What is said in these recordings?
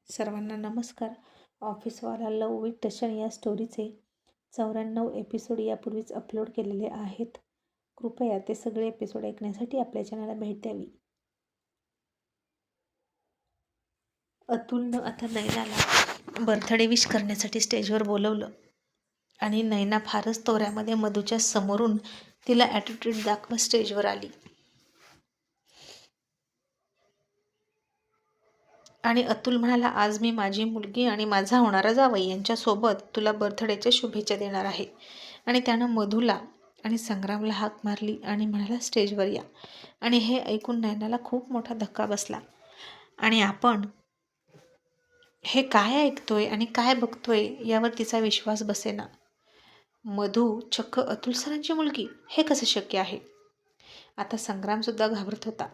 सर्वांना नमस्कार. ऑफिसवाला लव विथ टशन या स्टोरीचे 94 एपिसोड यापूर्वीच अपलोड केलेले आहेत. कृपया ते सगळे एपिसोड ऐकण्यासाठी आपल्या चॅनलला भेट द्यावी. अतुलनं आता नैनाला बर्थडे विश करण्यासाठी स्टेजवर बोलवलं आणि नैना फारच तोऱ्यामध्ये मधूच्या समोरून तिला ॲटिट्यूड दाखवत स्टेजवर आली आणि अतुल म्हणाला, आज मी माझी मुलगी आणि माझा होणारा जावई यांच्यासोबत तुला बर्थडेच्या शुभेच्छा देणार आहे. आणि त्यानं मधूला आणि संग्रामला हाक मारली आणि म्हणाला, स्टेजवर या. आणि हे ऐकून नयनाला खूप मोठा धक्का बसला आणि आपण हे काय ऐकतोय आणि काय बघतोय यावर तिचा विश्वास बसेना. मधू चक्क अतुल सरांची मुलगी, हे कसं शक्य आहे? आता संग्रामसुद्धा घाबरत होता.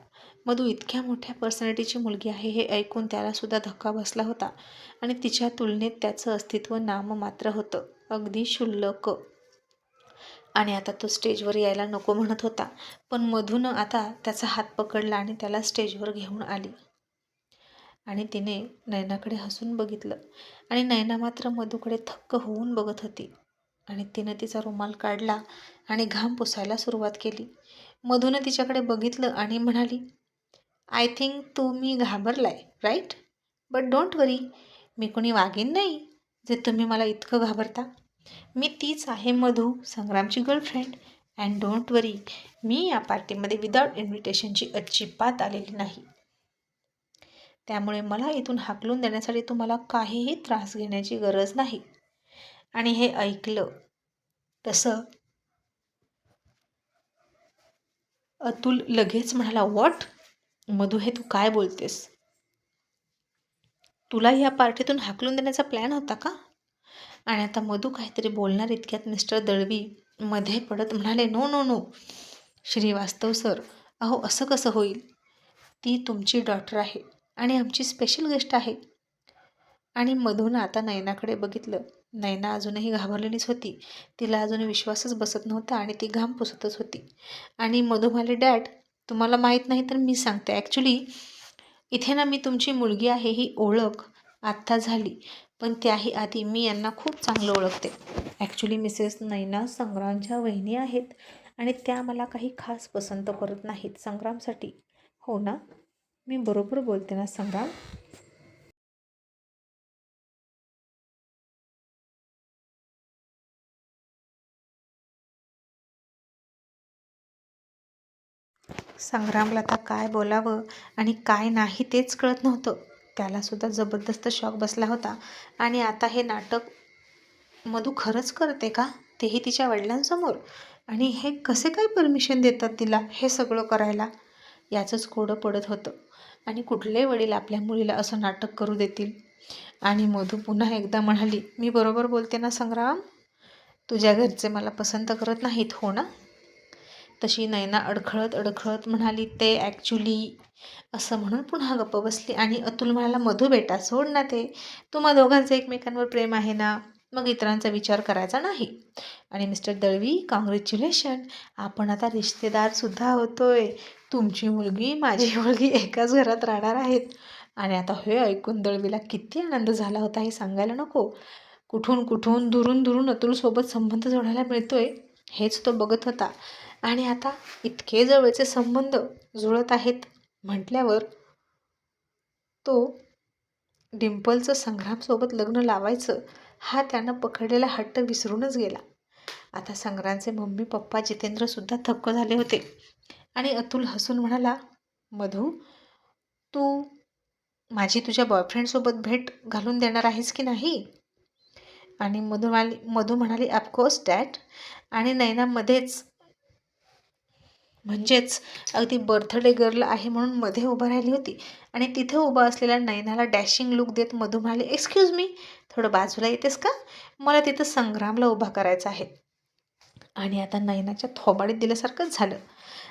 मधू इतक्या मोठ्या पर्सनॅलिटीची मुलगी आहे हे ऐकून त्यालासुद्धा धक्का बसला होता आणि तिच्या तुलनेत त्याचं अस्तित्व नाममात्र होतं, अगदी क्षुल्लक. आणि आता तो स्टेजवर यायला नको म्हणत होता, पण मधूनं आता त्याचा हात पकडला आणि त्याला स्टेजवर घेऊन आली. आणि तिने नयनाकडे हसून बघितलं आणि नयना मात्र मधूकडे थक्क होऊन बघत होती. आणि तिनं तिचा रुमाल काढला आणि घाम पुसायला सुरुवात केली. मधूनं तिच्याकडे बघितलं आणि म्हणाली, आय थिंक तुम्ही घाबरलाय, राईट? बट डोंट वरी, मी कोणी वाघीण नाही जे तुम्ही मला इतकं घाबरता. मी तीच आहे मधू, संग्रामची गर्लफ्रेंड. अँड डोंट वरी, मी या पार्टीमध्ये विदाउट इन्व्हिटेशनची अजिबात आलेली नाही. त्यामुळे मला इथून हाकलून देण्यासाठी तुम्हाला काहीही त्रास घेण्याची गरज नाही. आणि हे ऐकलं तसं अतुल लगेच म्हणाला, व्हॉट? मधू, हे तू काय बोलतेस? तुला या पार्टीतून हाकलून देण्याचा प्लॅन होता का? आणि आता मधू काहीतरी बोलणार इतक्यात मिस्टर दळवी मध्ये पडत म्हणाले, no no no Shrivastava sir, अहो असं कसं होईल? ती तुमची डॉटर आहे आणि आमची स्पेशल गेस्ट आहे. आणि मधून आता नयनाकडे बघितलं. नयना अजूनही घाबरलेलीच होती. तिला अजून विश्वासच बसत नव्हता आणि ती घाम पुसतच होती. आणि मधू म्हणाले, डॅड, तुम्हाला माहीत नाही तर मी सांगते. ॲक्च्युली इथे ना मी तुमची मुलगी आहे ही ओळख आत्ता झाली, पण त्याही आधी मी यांना खूप चांगलं ओळखते. ॲक्च्युली मिसेस नयना संग्रामच्या वहिनी आहेत आणि त्या मला काही खास पसंत करत नाहीत संग्रामसाठी. हो ना? मी बरोबर बोलते ना संग्राम? संग्रामला आता काय बोलावं आणि काय नाही तेच कळत नव्हतं. त्यालासुद्धा जबरदस्त शॉक बसला होता. आणि आता हे नाटक मधू खरंच करते का? तेही तिच्या वडिलांसमोर? आणि हे कसे काय परमिशन देतात तिला हे सगळं करायला? याचंच कोडं पडत होतं. आणि कुठले वडील आपल्या मुलीला असं नाटक करू देतील? आणि मधू पुन्हा एकदा म्हणाली, मी बरोबर बोलते ना संग्राम? तुझ्या घरचे मला पसंत करत नाहीत, हो ना? तशी नयना अडखळत अडखळत म्हणाली, ते ॲक्च्युली असं म्हणून पुन्हा गप्प बसली. आणि अतुल म्हणाला, मधू बेटा सोड ना ते, तुम्हा दोघांचं एकमेकांवर प्रेम आहे ना, मग इतरांचा विचार करायचा नाही. आणि मिस्टर दळवी, कॉंग्रॅच्युलेशन, आपण आता रिश्तेदारसुद्धा होतोय. तुमची मुलगी माझी मुलगी एकाच घरात राहणार आहेत. आणि आता हे ऐकून दळवीला किती आनंद झाला होता हे सांगायला नको. कुठून कुठून दुरून दुरून अतुलसोबत संबंध जोडायला मिळतोय हेच तो बघत होता. आणि आता इतके जवळचे संबंध जुळत आहेत म्हटल्यावर तो डिम्पलचं संग्रामसोबत लग्न लावायचं हा त्यानं पकडलेला हट्ट विसरूनच गेला. आता संग्रामचे मम्मी पप्पा जितेंद्रसुद्धा थक्क झाले होते. आणि अतुल हसून म्हणाला, मधू, तू माझी तुझ्या बॉयफ्रेंडसोबत भेट घालून देणार आहेस की नाही? आणि मधू म्हणाली, ऑफकोर्स डॅड. आणि नयना मध्येच म्हणजेच अगदी बर्थडे गर्ल आहे म्हणून मध्ये उभं राहिली होती. आणि तिथे उभा असलेल्या नयनाला डॅशिंग लुक देत मधू म्हणाले, एक्सक्यूज मी, थोडं बाजूला येतेस का? मला तिथं संग्रामला उभा करायचा आहे. आणि आता नयनाच्या थोबाडीत दिल्यासारखंच झालं.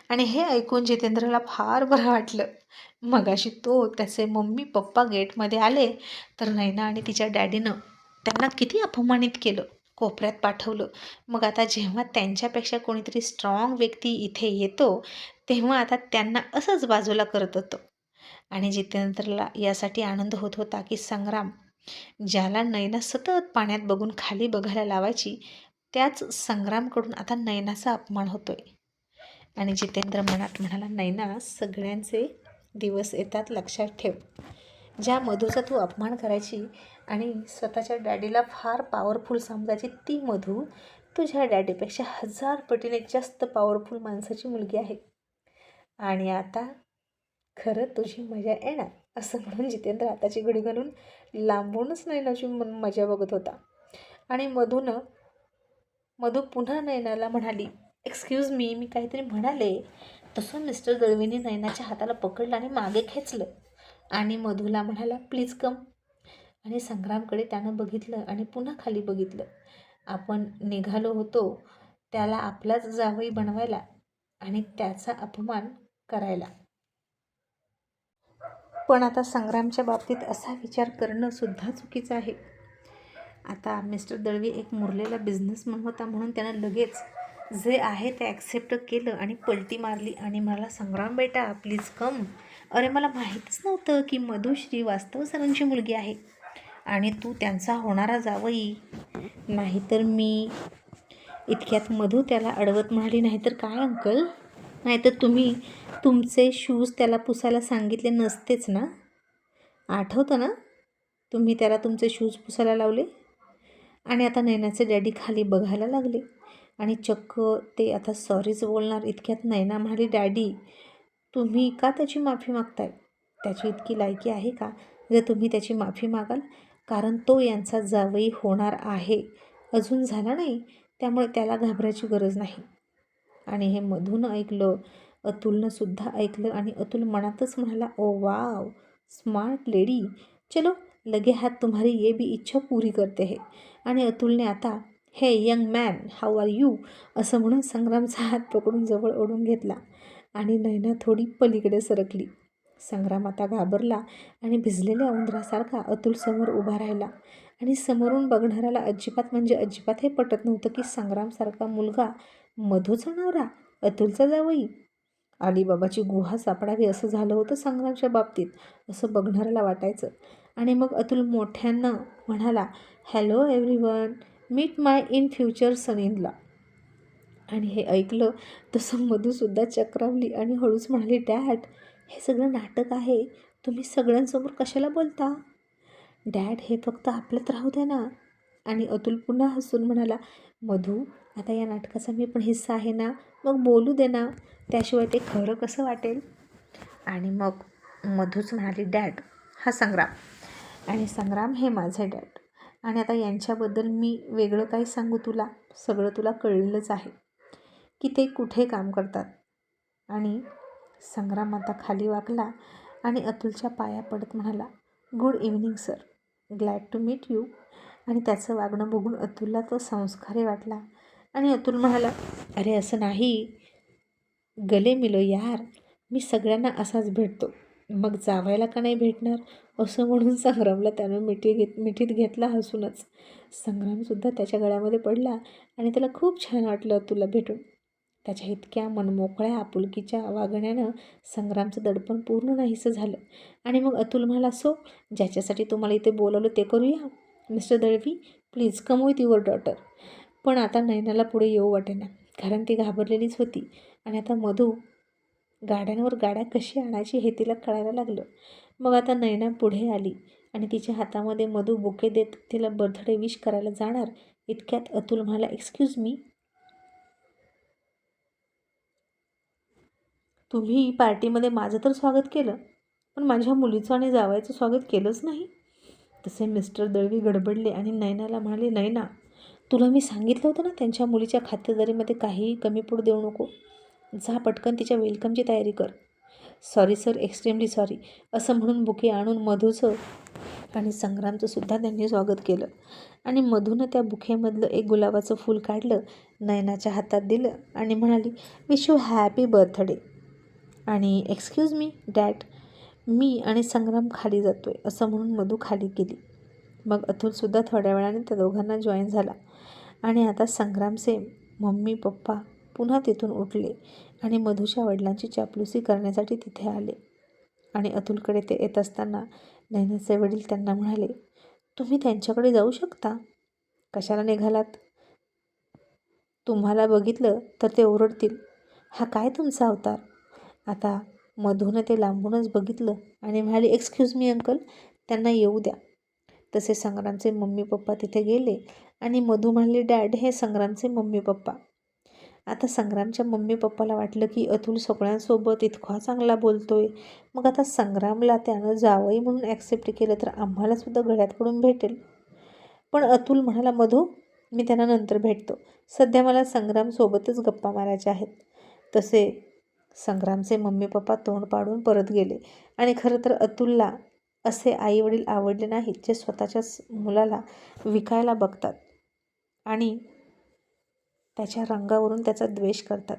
आणि हे ऐकून जितेंद्रला फार बरं वाटलं. मगाशी त्याचे मम्मी पप्पा गेटमध्ये आले तर नयना आणि तिच्या डॅडीनं त्यांना किती अपमानित केलं, कोपऱ्यात पाठवलं. मग आता जेव्हा त्यांच्यापेक्षा कोणीतरी स्ट्रॉंग व्यक्ती इथे येतो तेव्हा आता त्यांना असंच बाजूला करत होतं. आणि जितेंद्रला यासाठी आनंद होत होता की संग्राम ज्याला नैना सतत पाण्यात बघून खाली बघायला लावायची, त्याच संग्रामकडून आता नैनाचा अपमान होतोय. आणि जितेंद्र मनात म्हणाला, नैना, सगळ्यांचे दिवस येतात, लक्षात ठेव. ज्या मधूचा तू अपमान करायची आणि स्वतःच्या डॅडीला फार पॉवरफुल समजायची ती मधू तुझ्या डॅडीपेक्षा 1000 पटीने जास्त पॉवरफुल माणसाची मुलगी आहे. आणि आता खरं तुझी मजा येणार, असं म्हणून जितेंद्र हाताची घडी घालून लांबूनच नैनाची मजा बघत होता. आणि मधू पुन्हा नैनाला म्हणाली, एक्सक्यूज मी काहीतरी म्हणाले. तसं मिस्टर दळवीने नैनाच्या हाताला पकडलं आणि मागे खेचलं आणि मधूला म्हणाला, प्लीज कम. आणि संग्रामकडे त्यानं बघितलं आणि पुन्हा खाली बघितलं. आपण निघालो होतो त्याला आपलाच जावई बनवायला आणि त्याचा अपमान करायला. पण आता संग्रामच्या बाबतीत असा विचार करणं सुद्धा चुकीचं आहे. आता मिस्टर दळवी एक मुरलेला बिझनेसमन होता म्हणून त्यानं लगेच जे आहे ते ॲक्सेप्ट केलं आणि पलटी मारली आणि मला, संग्राम बेटा प्लीज कम. अरे मला माहीतच नव्हतं की मधू श्रीवास्तव सरांची मुलगी आहे आणि तू त्यांचा होणारा जावई. नाहीतर मी. इतक्यात मधू त्याला अडवत म्हणाली, नाहीतर काय अंकल, नाहीतर तुम्ही तुमचे शूज त्याला पुसायला सांगितले नसतेच ना? आठवतं ना तुम्ही त्याला तुमचे शूज पुसायला लावले? आणि आता नैनाचे डॅडी खाली बघायला लागले आणि चक्क ते आता सॉरीच बोलणार. इतक्यात नैना म्हणाली, डॅडी तुम्ही का त्याची माफी मागताय? त्याची इतकी लायकी आहे का जर तुम्ही त्याची माफी मागाल? कारण तो यांचा जावई होणार आहे, अजून झाला नाही, त्यामुळे त्याला घाबरायची गरज नाही. आणि हे मधून ऐकलं, अतुलनं सुद्धा ऐकलं आणि अतुल मनातच म्हणाला, ओ वाव, स्मार्ट लेडी, चलो लगे हात तुम्हारी ये भी इच्छा पूरी करते है. आणि अतुलने आता, हे young man, how are you, असं म्हणून संग्रामचा हात पकडून जवळ ओढून घेतला आणि नैना थोडी पलीकडे सरकली. संग्राम आता घाबरला आणि भिजलेल्या उंदरासारखा अतुल समोर उभा राहिला. आणि समोरून बघणाऱ्याला अजिबात हे पटत नव्हतं की संग्रामसारखा मुलगा मधूचा नवरा, अतुलचा जावई. अलिबाबाची गुहा सापडावी असं झालं होतं संग्रामच्या बाबतीत, असं बघणाऱ्याला वाटायचं. आणि मग अतुल मोठ्यानं म्हणाला, hello everyone, meet my in future son in law. आणि हे ऐकलं तसं मधूसुद्धा चक्रावली आणि हळूच म्हणाली, डॅड हे सगळं नाटक आहे, तुम्ही सगळ्यांसमोर कशाला बोलता? डॅड हे फक्त आपल्यात राहू द्या ना. आणि अतुल पुन्हा हसून म्हणाला, मधू आता या नाटकाचा मी पण हिस्सा आहे ना, मग बोलू दे ना, त्याशिवाय ते खरं कसं वाटेल? आणि मग मधूच म्हणाली, डॅड हा संग्राम आणि संग्राम हे माझे डॅड. आणि आता यांच्याबद्दल मी वेगळं काही सांगू तुला? सगळं तुला कळलेलंच आहे की ते कुठे काम करतात. आणि संग्राम आता खाली वाकला आणि अतुलच्या पाया पडत म्हणाला, good evening sir, glad to meet you. आणि त्याचं वागणं बघून अतुलला तो संस्कारी वाटला आणि अतुल म्हणाला, अरे असं नाही, गले मिलो यार, मी सगळ्यांना असाच भेटतो, मग जावायला का नाही भेटणार? असं म्हणून संग्रामला त्यानं मिठीत घेतला हसूनच. संग्रामसुद्धा त्याच्या गळ्यामध्ये पडला आणि त्याला खूप छान वाटलं अतुलला भेटून. त्याच्या इतक्या मनमोकळ्या आपुलकीच्या वागण्यानं संग्रामचं दडपण पूर्ण नाहीसं झालं. आणि मग अतुल म्हणाला, सो ज्याच्यासाठी तुम्हाला इथे बोलवलं ते करूया. Mister Dalvi, please come with your daughter. पण आता नैनाला पुढे येऊ वाटेना, कारण ती घाबरलेलीच होती. आणि आता मधू गाड्यांवर गाड्या कशी आणायची हे तिला कळायला लागलं. मग आता नैना पुढे आली आणि तिच्या हातामध्ये मधू बुके देत तिला बर्थडे विश करायला जाणार. इतक्यात अतुल म्हणाला, एक्सक्यूज मी, तुम्ही पार्टीमध्ये माझं तर स्वागत केलं, पण माझ्या मुलीचं आणि जावयाचं स्वागत केलंच नाही. तसे मिस्टर दळवी गडबडले आणि नैनाला म्हणाले, नैना तुला मी सांगितलं होतं ना त्यांच्या मुलीच्या खातेदारीमध्ये काहीही कमी पडू देऊ नको. जा पटकन तिच्या वेलकमची तयारी कर. सॉरी सर, एक्स्ट्रीमली सॉरी, असं म्हणून बुके आणून मधूचं आणि संग्रामचं सुद्धा त्यांनी स्वागत केलं. आणि मधूनं त्या बुकेमधलं एक गुलाबाचं फूल काढलं, नैनाच्या हातात दिलं आणि म्हणाली, विश यू हॅपी बर्थडे. आणि एक्सक्यूज मी डॅड, मी आणि संग्राम खाली जातो आहे, असं म्हणून मधू खाली गेली. मग अतुलसुद्धा थोड्या वेळाने त्या दोघांना जॉईन झाला. आणि आता संग्रामचे मम्मी पप्पा पुन्हा तिथून उठले आणि मधूच्या वडिलांची चापलुसी करण्यासाठी तिथे आले. आणि अतुलकडे ते येत असताना नैनाचे वडील त्यांना म्हणाले, तुम्ही त्यांच्याकडे जाऊ शकता. कशाला निघालात? तुम्हाला बघितलं तर ते ओरडतील. हा काय तुमचा अवतार? आता मधूनं ते लांबूनच बघितलं आणि म्हणाले, एक्सक्यूज मी अंकल, त्यांना येऊ द्या. तसे संग्रामचे मम्मी पप्पा तिथे गेले आणि मधू म्हणाली, डॅड, हे संग्रामचे मम्मी पप्पा. आता संग्रामच्या मम्मी पप्पाला वाटलं की अतुल सगळ्यांसोबत इतका चांगला बोलतोय, मग आता संग्रामला त्यानं जावई म्हणून ॲक्सेप्ट केलं तर आम्हालासुद्धा गळ्यात पडून भेटेल. पण अतुल म्हणाला, मधू, मी त्यांना नंतर भेटतो, सध्या मला संग्रामसोबतच गप्पा मारायच्या आहेत. तसे संग्रामचे मम्मी पप्पा तोंड पाडून परत गेले. आणि खरं तर अतुलला असे आईवडील आवडले नाहीत जे स्वतःच्याच मुलाला विकायला बघतात आणि त्याच्या रंगावरून त्याचा द्वेष करतात.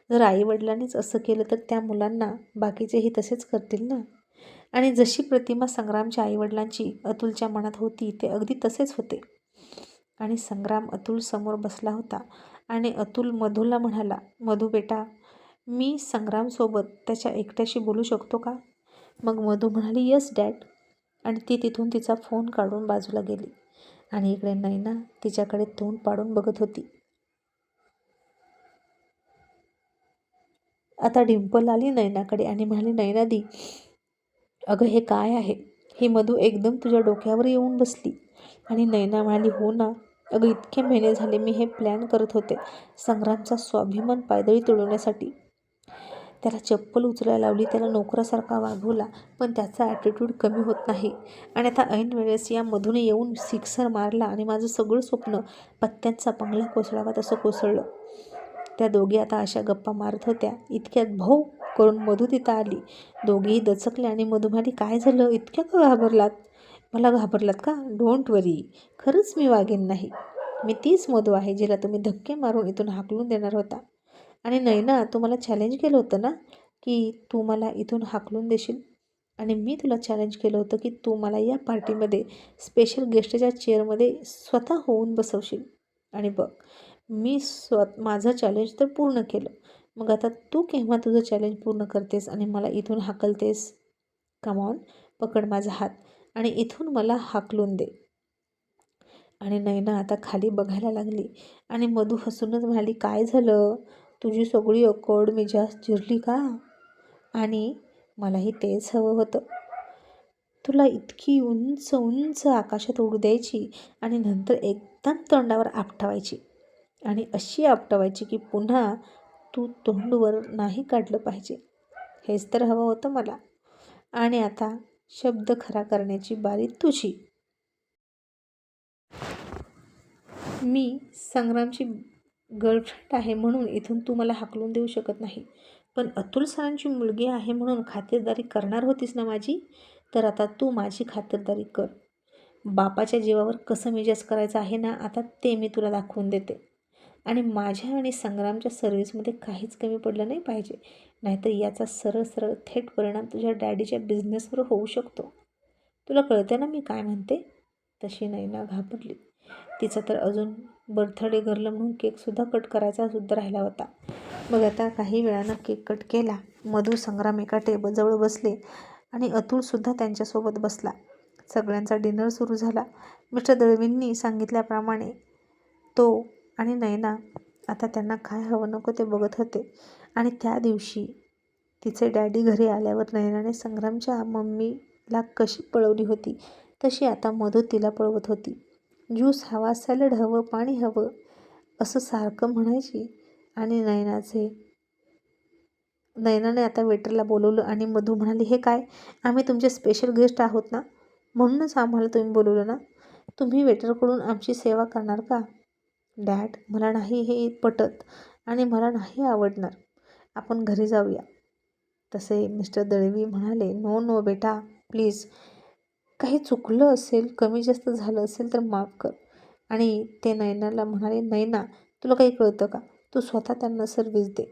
जर आईवडिलांनीच असं केलं तर त्या मुलांना बाकीचेही तसेच करतील ना. आणि जशी प्रतिमा संग्रामच्या आईवडिलांची अतुलच्या मनात होती ते अगदी तसेच होते. आणि संग्राम अतुल समोर बसला होता आणि अतुल मधूला म्हणाला, मधू बेटा, मी संग्रामसोबत त्याच्या एकट्याशी बोलू शकतो का? मग मधू म्हणाली, येस डॅड. आणि ती तिथून तिचा फोन काढून बाजूला गेली. आणि इकडे नैना तिच्याकडे तोंड पाडून बघत होती. आता डिंपल आली नैनाकडे आणि म्हणाली, नैना दी, अगं हे काय आहे? ही मधू एकदम तुझ्या डोक्यावर येऊन बसली. आणि नैना म्हणाली, हो ना अगं, इतके महिने झाले मी हे प्लॅन करत होते, संग्रामचा स्वाभिमान पायदळी तुडवण्यासाठी. त्याला चप्पल उचलायला लावली, त्याला नोकरासारखा वागवला, पण त्याचा ॲटिट्यूड कमी होत नाही. आणि आता ऐन वेळेस या मधूने येऊन सिक्सर मारला आणि माझं सगळं स्वप्न पत्त्यांचा बंगला कोसळावा तसं कोसळलं. त्या दोघी आता अशा गप्पा मारत होत्या, इतक्यात भाऊ करून मधू तिथं आली. दोघेही दचकले आणि मधू म्हणाली, काय झालं, इतक्या का घाबरलात? मला घाबरलात का? डोंट वरी, खरंच मी वागेन नाही. मी तीच मधू आहे जिला तुम्ही धक्के मारून इथून हाकलून देणार होता. आणि नैना, तू मला चॅलेंज केलं होतं ना की तू मला इथून हाकलून देशील. आणि मी तुला चॅलेंज केलं होतं की तू मला या पार्टीमध्ये स्पेशल गेस्टच्या चेअरमध्ये स्वतः होऊन बसवशील. आणि बघ, मी माझं चॅलेंज तर पूर्ण केलं. मग आता तू केव्हा तुझं चॅलेंज पूर्ण करतेस आणि मला इथून हाकलतेस? कमॉन, पकड माझा हात आणि इथून मला हाकलून दे. आणि नैना आता खाली बघायला लागली आणि मधू हसूनच म्हणाली, काय झालं, तुझी सगळी अक्कड मिजाज चिरली का? आणि मलाही तेच हवं होतं. तुला इतकी उंच उंच आकाशात उडू द्यायची आणि नंतर एकदम तोंडावर आपटवायची. आणि अशी आपटवायची की पुन्हा तू तोंडवर नाही काढलं पाहिजे. हेच तर हवं होतं मला. आणि आता शब्द खरा करण्याची बारी तुझी. मी संग्रामची गर्लफ्रेंड आहे म्हणून इथून तू मला हाकलून देऊ शकत नाही. पण अतुल सरांची मुलगी आहे म्हणून खातिरदारी करणार होतीस ना माझी, तर आता तू माझी खातिरदारी कर. बापाच्या जीवावर कसं मिजाज करायचं आहे ना, आता ते मी तुला दाखवून देते. आणि माझ्या आणि संग्रामच्या सर्व्हिसमध्ये काहीच कमी पडलं नाही पाहिजे, नाहीतर याचा सरळ सरळ थेट परिणाम तुझ्या डॅडीच्या बिझनेसवर होऊ शकतो. तुला कळते ना मी काय म्हणते? तशी नैना घाबरली. तिचा तर अजून बर्थडे गर्ल म्हणून केकसुद्धा कट करायचा सुद्धा राहिला होता. मग आता काही वेळानं केक कट केला. मधू संग्राम एका टेबलजवळ बसले आणि अतुलसुद्धा त्यांच्यासोबत बसला. सगळ्यांचा डिनर सुरू झाला. मिस्टर दळवींनी सांगितल्याप्रमाणे तो आणि नैना आता त्यांना काय हवं नको ते बघत होते. आणि त्या दिवशी तिचे डॅडी घरी आल्यावर नैनाने संग्रामच्या मम्मीला कशी पळवली होती तशी आता मधू तिला पळवत होती. ज्यूस हवा, सॅलड हवं, पाणी हवं असं सारखं म्हणायची. आणि नैनाने आता वेटरला बोलवलं आणि मधू म्हणाली, हे काय, आम्ही तुमचे स्पेशल गेस्ट आहोत ना, म्हणूनच आम्हाला तुम्ही बोलवलं ना, तुम्ही वेटरकडून आमची सेवा करणार का? डॅड, मला नाही हे पटत आणि मला नाही आवडणार, आपण घरी जाऊया. तसे मिस्टर दळवी म्हणाले, नो नो बेटा, प्लीज, काही चुकलं असेल, कमी जास्त झालं असेल तर माफ कर. आणि ते नैनाला म्हणाले, नैना, तुला काही कळतं का? तू स्वतः त्यांना सर्व्हिस दे.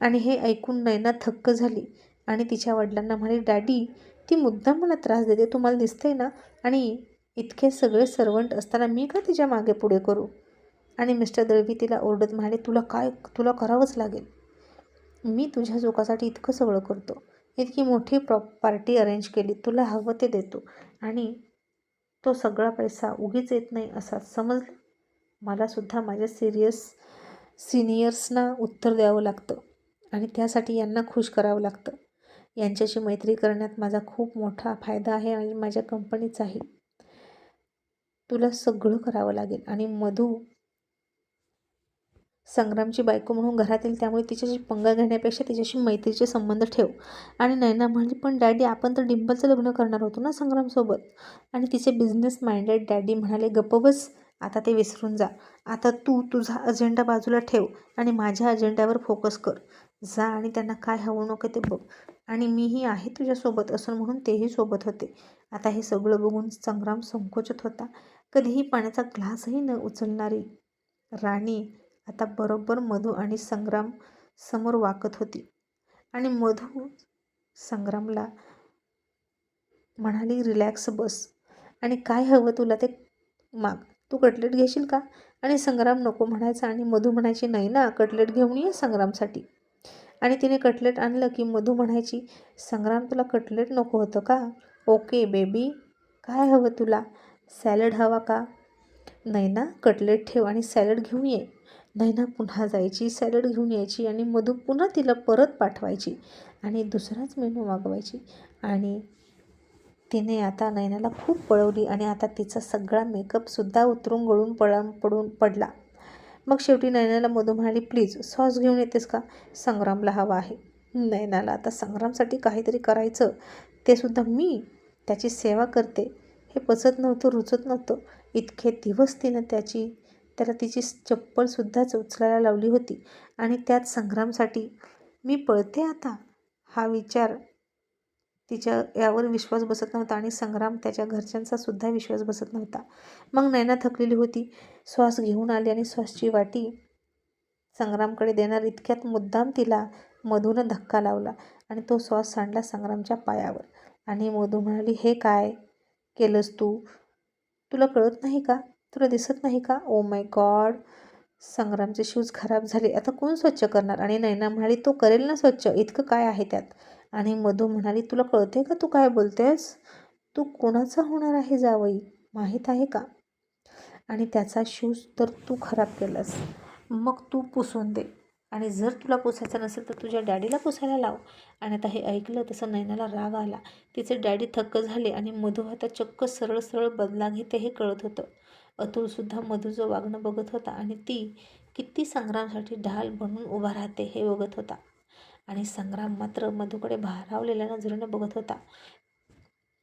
आणि हे ऐकून नैना थक्क झाली आणि तिच्या वडिलांना म्हणाली, डॅडी, ती मुद्दाम मला त्रास देते, तुम्हाला दिसतंय ना, आणि इतके सगळे सर्वंट असताना मी का तिच्या मागे पुढे करू? आणि मिस्टर दळवी तिला ओरडत म्हणाले, तुला करावंच लागेल. मी तुझ्या सुखासाठी इतकं सगळं करतो, इतकी मोठी पार्टी अरेंज केली, तुला हवं ते देतो आणि तो सगळा पैसा उगीच येत नाही असा समजलं. मलासुद्धा माझ्या सिनियर्सना उत्तर द्यावं लागतं आणि त्यासाठी यांना खुश करावं लागतं. यांच्याशी मैत्री करण्यात माझा खूप मोठा फायदा आहे आणि माझ्या कंपनीचाही. तुला सगळं करावं लागेल. आणि मधू संग्रामची बायको म्हणून घरात येईल, त्यामुळे तिच्याशी पंगा घेण्यापेक्षा तिच्याशी मैत्रीचे संबंध ठेव. आणि नैना म्हणाली, पण डॅडी आपण तर डिंपलचं लग्न करणार होतो ना संग्रामसोबत. आणि तिचे बिझनेस माइंडेड डॅडी म्हणाले, गप्प बस, आता ते विसरून जा. आता तू तुझा अजेंडा बाजूला ठेव आणि माझ्या अजेंड्यावर फोकस कर. जा आणि त्यांना काय हवं नको ते बघ. आणि मीही आहे तुझ्यासोबत असं म्हणून तेही सोबत होते. आता हे सगळं बघून संग्राम संकोचत होता. कधीही पाण्याचा ग्लासही न उचलणारी राणी आता बरोबर मधू आणि संग्राम समोर वाकत होती. आणि मधू संग्रामला म्हणाली, रिलॅक्स बस आणि काय हवं तुला ते माग. तू कटलेट घेशील का? आणि संग्राम नको म्हणायचा आणि मधू म्हणायची, नाही ना, कटलेट घेऊन ये संग्रामसाठी. आणि तिने कटलेट आणलं की मधू म्हणायची, संग्राम तुला कटलेट नको होतं का? ओके बेबी, काय हवं तुला? सॅलड हवा का? नैना कटलेट ठेव आणि सॅलड घेऊन ये. नैना पुन्हा जायची, सॅलड घेऊन यायची आणि मधू पुन्हा तिला परत पाठवायची आणि दुसराच मेनू मागवायची. आणि तिने आता नैनाला खूप पळवली आणि आता तिचा सगळा मेकअपसुद्धा उतरून गळून पडून पडला. मग शेवटी नैनाला मधू म्हणाली, प्लीज सॉस घेऊन येतेस का? संग्रामला हवा आहे. नैनाला आता संग्रामसाठी काहीतरी करायचं, ते सुद्धा मी त्याची सेवा करते, हे पचत नव्हतं, रुचत नव्हतं. इतके दिवस तिनं त्याला तिची चप्पलसुद्धाच उचलायला लावली होती आणि त्यात संग्रामसाठी मी पळते आता, हा विचार तिच्या यावर विश्वास बसत नव्हता आणि संग्राम त्याच्या घरच्यांचा सुद्धा विश्वास बसत नव्हता. मग नैना थकलेली होती, श्वास घेऊन आली आणि श्वासची वाटी संग्रामकडे देणार इतक्यात मुद्दाम तिला मधूनं धक्का लावला आणि तो श्वास सांडला संग्रामच्या पायावर. आणि मधू म्हणाली, हे काय केलंस तू? तुला कळत नाही का? तुला दिसत नाही का? ओ माय गॉड, संग्रामचे शूज खराब झाले, आता कोण स्वच्छ करणार? आणि नैना म्हणाली, तो करेल ना स्वच्छ, इतकं काय आहे त्यात? आणि मधू म्हणाली, तुला कळते का तू काय बोलतेस? तू कोणाचा होणार आहे जावई, माहीत आहे का? आणि त्याचा शूज तर तू खराब केलास, मग तू पुसून दे. आणि जर तुला पुसायचं नसेल तर तुझ्या डॅडीला पुसायला लाव. आणि आता हे ऐकलं तसं नैनाला राग आला. तिचे डॅडी थक्क झाले आणि मधू आता चक्क सरळ सरळ बदला घेते हे कळत होतं. अतुलसुद्धा मधूचं वागणं बघत होता आणि ती किती संग्रामसाठी ढाल बनून उभा राहते हे बघत होता. आणि संग्राम मात्र मधूकडे भारावलेल्या नजरेनं बघत होता.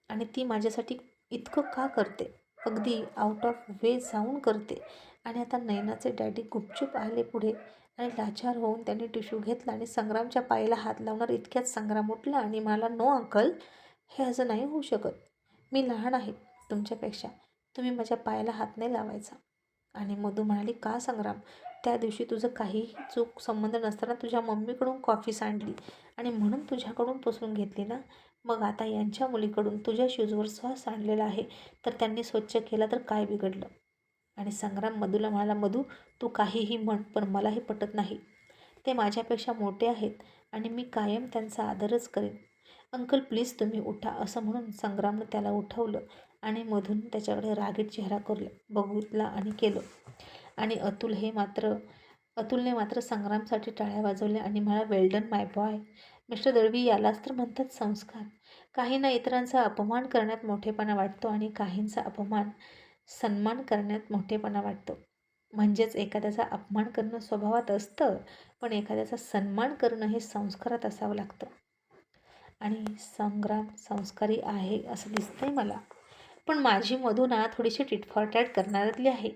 आणि ती माझ्यासाठी इतकं का करते? अगदी आउट ऑफ वे जाऊन करते. आणि आता नैनाचे डॅडी गुपचूप आले पुढे आणि लाचार होऊन त्यांनी टिश्यू घेतला आणि संग्रामच्या पायाला हात लावणार इतक्यात संग्राम उठला आणि मला, नो अंकल, हे असं नाही होऊ शकत. मी लहान आहे तुमच्यापेक्षा, तुम्ही माझ्या पायाला हात नाही लावायचा. आणि मधू म्हणाली, का संग्राम? त्या दिवशी तुझं काहीही चूक संबंध नसताना तुझ्या मम्मीकडून कॉफी सांडली आणि म्हणून तुझ्याकडून पुसून घेतली ना. मग आता यांच्या मुलीकडून तुझ्या शूजवर श्वास सांडलेला आहे तर त्यांनी स्वच्छ केला तर काय बिघडलं? आणि संग्राम मधूला म्हणाला, मधू तू काहीही म्हण पण मला हे पटत नाही. ते माझ्यापेक्षा मोठे आहेत आणि मी कायम त्यांचा आदरच करेन. अंकल प्लीज तुम्ही उठा, असं म्हणून संग्रामनं त्याला उठवलं आणि मधून त्याच्याकडे रागीट चेहरा बघितला आणि केलं. आणि अतुलने मात्र संग्रामसाठी टाळ्या वाजवल्या आणि म्हणाला, वेल डन माय बॉय. मिस्टर दळवी, यालाच तर म्हणतात संस्कार. काहींना इतरांचा अपमान करण्यात मोठेपणा वाटतो आणि काहींचा सन्मान करण्यात मोठेपणा वाटतो. म्हणजेच एखाद्याचा अपमान करणं स्वभावात असतं, पण एखाद्याचा सन्मान करणं हे संस्कारात असावं लागतं. आणि संग्राम संस्कारी आहे असं दिसतंय मला. पण माझी मधू ना थोडीशी टिटफॉर करणाऱ्यातली आहे.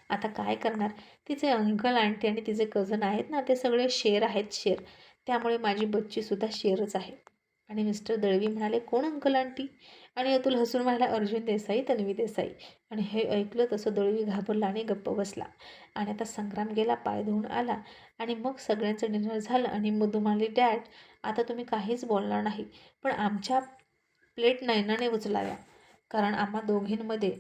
आता काय करणार? तिचे अंकल आंटी आणि तिचे कझन आहेत ना, ते सगळे शेर आहेत, शेर. त्यामुळे माझी बच्चीसुद्धा शेरच आहे. आणि मिस्टर दळवी म्हणाले, कोण अंकल आंटी? आणि अतुल हसून म्हणाला, अर्जुन देसाई, तन्वी देसाई. आणि हे ऐकलं तसं दळवी घाबरला आणि गप्प बसला. आणि आता संग्राम गेला, पाय धुवून आला आणि मग सगळ्यांचं डिनर झालं आणि मधू म्हणाली, डॅड आता तुम्ही काहीच बोलणार नाही, पण आमच्या प्लेट नैनाने उचलाव्या, कारण आम्हा दोघींमध्ये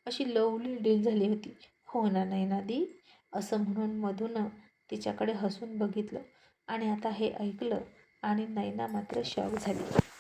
अशी लवली डील झाली होती. हो ना नैनादी? असं म्हणून मधूनं तिच्याकडे हसून बघितलं. आणि आता हे ऐकलं आणि नैना मात्र शॉक झाली.